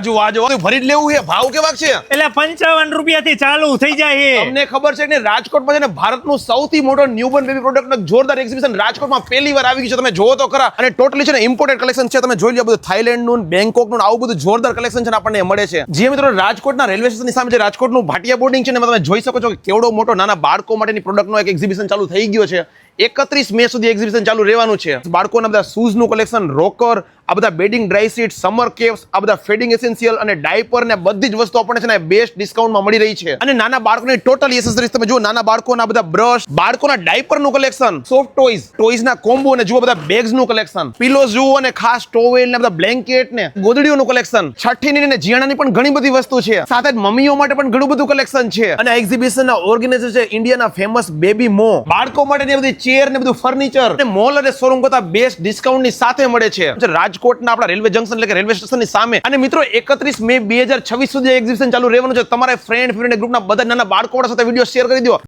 વાજો વાજો ભરી જ લેવું છે. ભાવ કેવા છે? એટલે 55 રૂપિયાથી ચાલુ થઈ જાય છે. તમને ખબર છે કે રાજકોટમાં છે ને ભારતનું સૌથી મોટો ન્યૂબોર્ન બેબી પ્રોડક્ટનું જોરદાર એક્ઝિબિશન રાજકોટમાં પહેલી વાર આવી ગયું છે. તમે જોવો તો ખરા. અને ટોટલી છે ને ઇમ્પોર્ટેડ કલેક્શન છે. તમે જોઈ લો બધું થાઈલેન્ડનું, બેંકોકનું, આવું બધું જોરદાર કલેક્શન છે ને આપણને મળે છે. જે મિત્રો રાજકોટના રેલવે સ્ટેશનની સામે જે રાજકોટનું ભાટિયા બોર્ડિંગ છે ને તમે જોઈ શકો છો કે કેવડો મોટો નાના બાળકો માટેની પ્રોડક્ટનો એક એક્ઝિબિશન ચાલુ થઈ ગયો છે. 31 મે સુધી એક્ઝિબિશન ચાલુ રહેવાનું છે. બાળકોના બધા શૂઝનું કલેક્શન, રોકર, આ બધા bedding dry seat, summer caps, આ બધા ફેડિંગ એસેન્શિયલ અને ડાયપર ને બધી જ વસ્તુ આપણને છે ને બેસ્ટ ડિસ્કાઉન્ટમાં મળી રહી છે. અને નાના બાળકોની ટોટલ એસેસરીઝ તમે જુઓ, નાના બાળકોના બધા બ્રશ, બાળકોના ડાયપરનું કલેક્શન, સોફ્ટ ટોયઝના કોમ્બો અને જુઓ બધા બેગ્સનું કલેક્શન, પિલોઝ જુઓ અને ખાસ ટોવેલ ને બધા બ્લેન્કેટ ને ગોદડીઓનું કલેક્શન, છઠ્ઠીની ને જીયાણાની પણ ઘણી બધી વસ્તુ છે. સાથે જ મમ્મીઓ માટે પણ ઘણું બધું કલેક્શન છે. અને એક્ઝિબિશનના ઓર્ગેનાઇઝર છે ઇન્ડિયાના ફેમસ બેબી મો. બાળકો માટેની બધી ચેર ને બધું ફર્નિચર અને મોલ અને શોરૂમ કરતા બેસ્ટ ડિસ્કાઉન્ટની સાથે મળે છે. રાજકોટના આપણા રેલવે જંકશન એટલે કે રેલવે સ્ટેશનની સામે. અને મિત્રો 31 મે 2026 સુધી એક્ઝિબિશન ચાલુ રહેવાનું છે. તમારા ફ્રેન્ડ ગ્રુપના બધા નાના બાળકો સાથે વિડીયો શેર કરી દો.